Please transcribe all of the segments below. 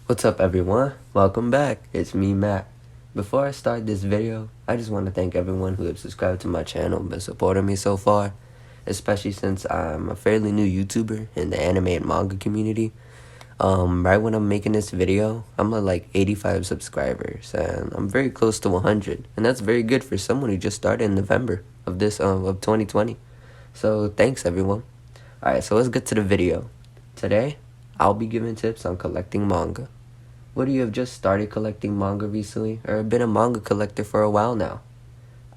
What's up everyone? Welcome back. It's me, Matt. Before I start this video, I just want to thank everyone who has subscribed to my channel and been supporting me so far, especially since I'm a fairly new YouTuber in the anime and manga community. Right when I'm making this video, I'm at like 85 subscribers and I'm very close to 100, and that's very good for someone who just started in November of 2020. So thanks everyone. Alright, so let's get to the video. Today, I'll be giving tips on collecting manga. Whether you have just started collecting manga recently or have been a manga collector for a while now,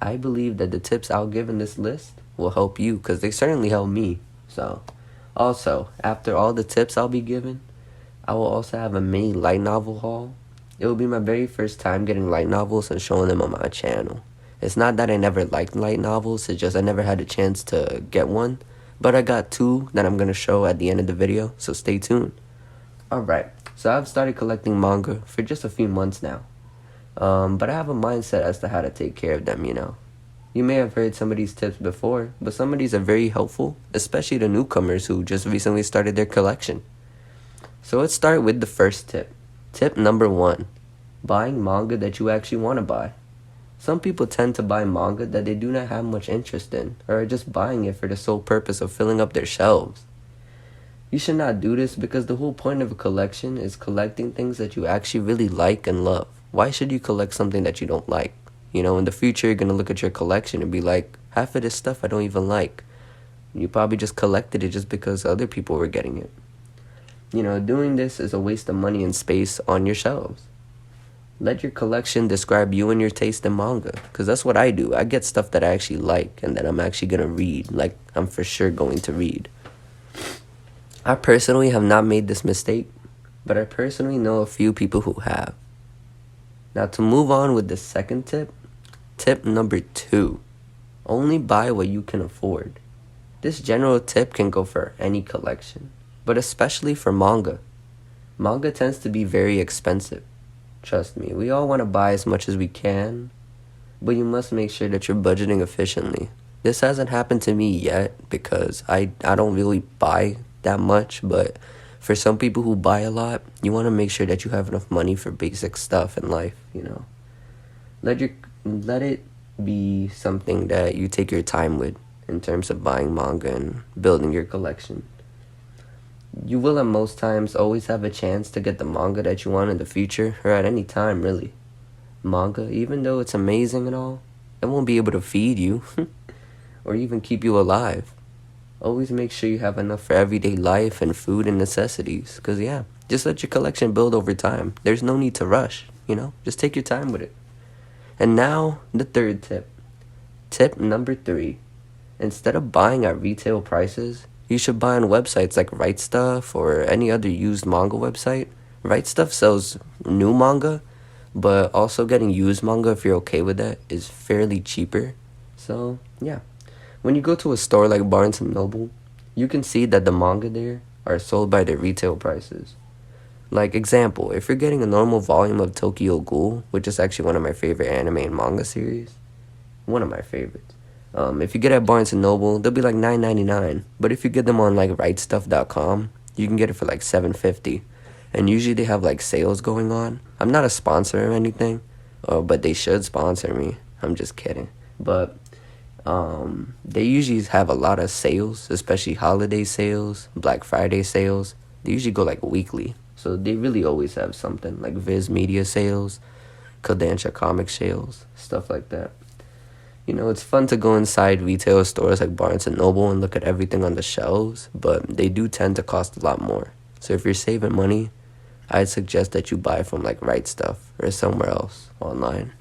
I believe that the tips I'll give in this list will help you because they certainly help me. So, also, after all the tips I'll be giving, I will also have a mini light novel haul. It will be my very first time getting light novels and showing them on my channel. It's not that I never liked light novels, it's just I never had a chance to get one. But I got two that I'm going to show at the end of the video, so stay tuned. Alright, so I've started collecting manga for just a few months now. But I have a mindset as to how to take care of them, you know. You may have heard some of these tips before, but some of these are very helpful, especially to newcomers who just recently started their collection. So let's start with the first tip. Tip number 1. Buying manga that you actually want to buy. Some people tend to buy manga that they do not have much interest in, or are just buying it for the sole purpose of filling up their shelves. You should not do this because the whole point of a collection is collecting things that you actually really like and love. Why should you collect something that you don't like? You know, in the future you're going to look at your collection and be like, half of this stuff I don't even like. You probably just collected it just because other people were getting it. You know, doing this is a waste of money and space on your shelves. Let your collection describe you and your taste in manga, because that's what I do. I get stuff that I actually like and that I'm actually going to read, like I'm for sure going to read. I personally have not made this mistake, but I personally know a few people who have. Now to move on with the second tip, tip number 2. Only buy what you can afford. This general tip can go for any collection, but especially for manga. Manga tends to be very expensive. Trust me, we all want to buy as much as we can, but you must make sure that you're budgeting efficiently. This hasn't happened to me yet because I don't really buy that much, but for some people who buy a lot, you want to make sure that you have enough money for basic stuff in life, you know. Let it be something that you take your time with in terms of buying manga and building your collection. You will at most times always have a chance to get the manga that you want in the future, or at any time really. Manga, even though it's amazing and all, it won't be able to feed you or even keep you alive. Always make sure you have enough for everyday life and food and necessities, because yeah, just let your collection build over time. There's no need to rush, you know, just take your time with it. And now, the third tip. Tip number 3. Instead of buying at retail prices, you should buy on websites like Right Stuff or any other used manga website. Right Stuff sells new manga, but also getting used manga, if you're okay with that, is fairly cheaper. So, yeah. When you go to a store like Barnes & Noble, you can see that the manga there are sold by their retail prices. Like, example, if you're getting a normal volume of Tokyo Ghoul, which is actually one of my favorite anime and manga series, one of my favorites. If you get it at Barnes & Noble, they'll be like $9.99. But if you get them on like rightstuff.com, you can get it for like $7.50. And usually they have like sales going on. I'm not a sponsor or anything, but they should sponsor me. I'm just kidding. But they usually have a lot of sales, especially holiday sales, Black Friday sales. They usually go like weekly. So they really always have something like Viz Media sales, Kodansha comic sales, stuff like that. You know, it's fun to go inside retail stores like Barnes & Noble and look at everything on the shelves, but they do tend to cost a lot more. So if you're saving money, I'd suggest that you buy from like Right Stuff or somewhere else online.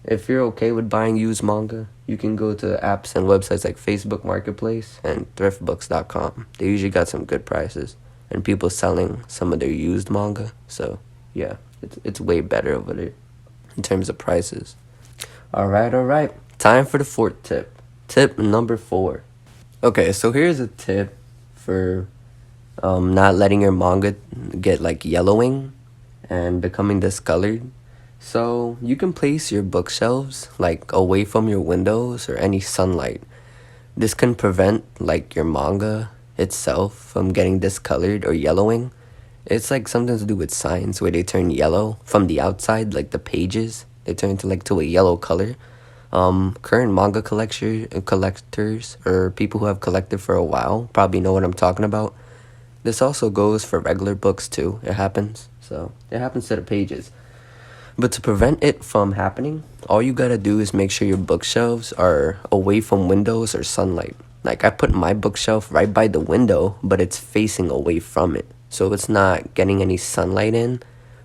If you're okay with buying used manga, you can go to apps and websites like Facebook Marketplace and thriftbooks.com. They usually got some good prices and people selling some of their used manga. So yeah, it's way better over there in terms of prices. Alright. Time for the 4th tip. Tip number 4. Okay, so here's a tip for not letting your manga get like yellowing and becoming discolored. So you can place your bookshelves like away from your windows or any sunlight. This can prevent like your manga itself from getting discolored or yellowing, It's like something to do with science where they turn yellow from the outside, like the pages. They turn to a yellow color. Current manga collectors or people who have collected for a while probably know what I'm talking about. This also goes for regular books too. It happens. So it happens to the pages. But to prevent it from happening, all you gotta do is make sure your bookshelves are away from windows or sunlight. Like I put my bookshelf right by the window, but it's facing away from it. So it's not getting any sunlight in,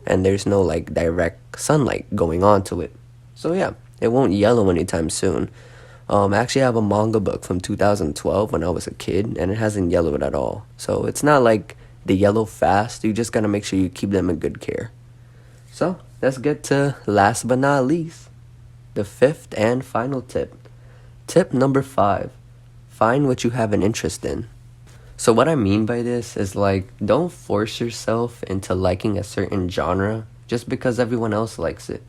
and there's no like direct sunlight going onto it. So yeah, it won't yellow anytime soon. Actually, I have a manga book from 2012 when I was a kid, and it hasn't yellowed at all. So it's not like they yellow fast. You just gotta make sure you keep them in good care. So let's get to last but not least, the fifth and final tip. Tip number 5: find what you have an interest in. So what I mean by this is like, don't force yourself into liking a certain genre just because everyone else likes it.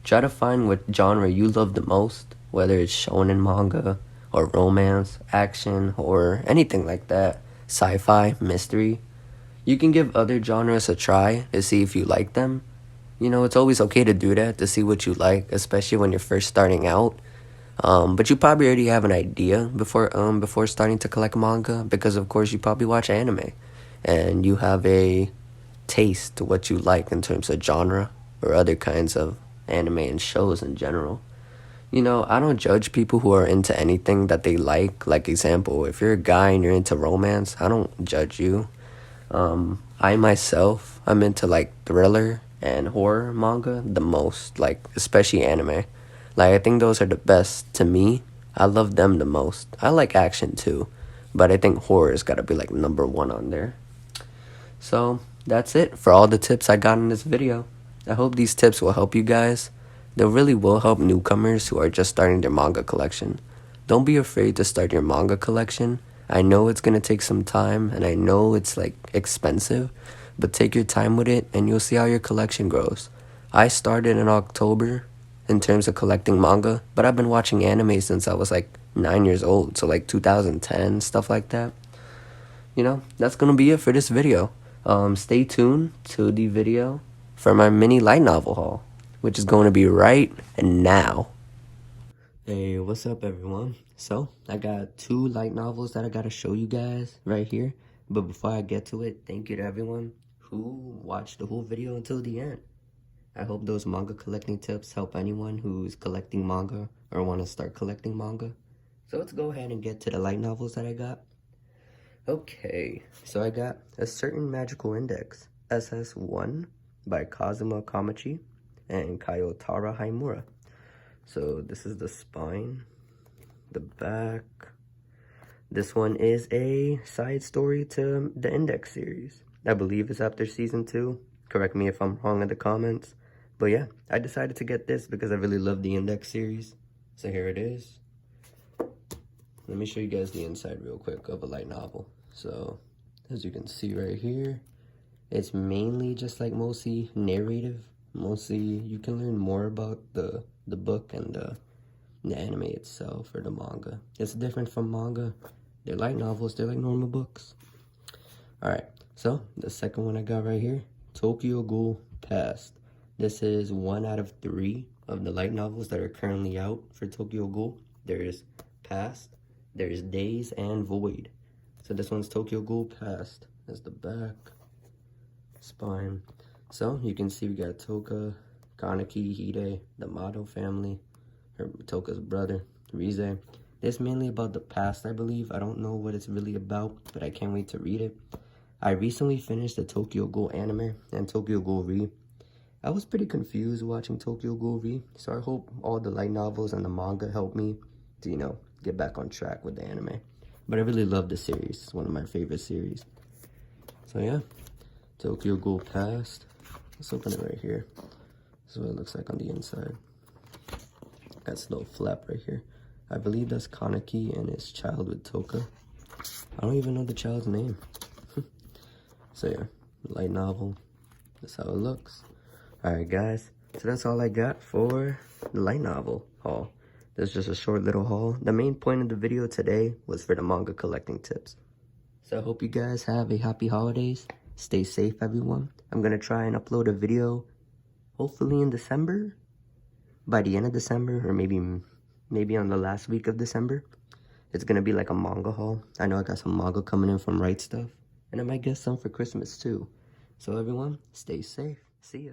Try to find what genre you love the most, whether it's shonen manga or romance, action, or anything like that, sci-fi, mystery. You can give other genres a try to see if you like them. You know, it's always okay to do that, to see what you like, especially when you're first starting out. But you probably already have an idea before starting to collect manga, because of course you probably watch anime, and you have a taste to what you like in terms of genre or other kinds of anime and shows in general. You know, I don't judge people who are into anything that they like. Like example, if you're a guy and you're into romance, I don't judge you. I myself, I'm into like thriller and horror manga the most, like especially anime. Like I think those are the best to me. I love them the most. I like action too, but I think horror's gotta be like number one on there. So that's it for all the tips I got in this video. I hope these tips will help you guys. They really will help newcomers who are just starting their manga collection. Don't be afraid to start your manga collection. I know it's gonna take some time and I know it's like expensive, but take your time with it and you'll see how your collection grows. I started in October in terms of collecting manga, but I've been watching anime since I was like 9 years old, so like 2010, stuff like that. You know, that's gonna be it for this video. Stay tuned to the video for my mini light novel haul, which is going to be right now. Hey, what's up everyone? So, I got 2 light novels that I gotta show you guys right here. But before I get to it, thank you to everyone who watched the whole video until the end. I hope those manga collecting tips help anyone who's collecting manga or want to start collecting manga. So let's go ahead and get to the light novels that I got. Okay, so I got A Certain Magical Index, SS1 by Kazuma Kamachi and Kayotara Haimura. So this is the spine, the back. This one is a side story to the Index series. I believe it's after season 2. Correct me if I'm wrong in the comments. But yeah, I decided to get this because I really love the Index series. So here it is. Let me show you guys the inside real quick of a light novel. So, as you can see right here, it's mainly just like mostly narrative. Mostly, you can learn more about the book and the anime itself or the manga. It's different from manga. They're light novels, they're like normal books. Alright, so the second one I got right here, Tokyo Ghoul Past. This is 1 out of 3 of the light novels that are currently out for Tokyo Ghoul. There's Past, there's Days, and Void. So this one's Tokyo Ghoul Past. That's the back, spine. So you can see we got Toka, Kaneki, Hide, the Mado family, or Toka's brother, Rize. It's mainly about the past, I believe. I don't know what it's really about, but I can't wait to read it. I recently finished the Tokyo Ghoul anime and Tokyo Ghoul Re. I was pretty confused watching Tokyo Ghoul Re, so I hope all the light novels and the manga help me to, you know, get back on track with the anime. But I really love the series. It's one of my favorite series. So yeah, Tokyo Ghoul Past. Let's open it right here. This is what it looks like on the inside. Got this little flap right here. I believe that's Kaneki and his child with Toka. I don't even know the child's name. So yeah, light novel. That's how it looks. Alright guys, so that's all I got for the light novel haul. This is just a short little haul. The main point of the video today was for the manga collecting tips. So I hope you guys have a happy holidays Stay safe, everyone. I'm gonna try and upload a video hopefully in December, by the end of December, or maybe on the last week of December. It's gonna be like a manga haul. I know I got some manga coming in from Right Stuff, and I might get some for Christmas too. So everyone, stay safe. See ya.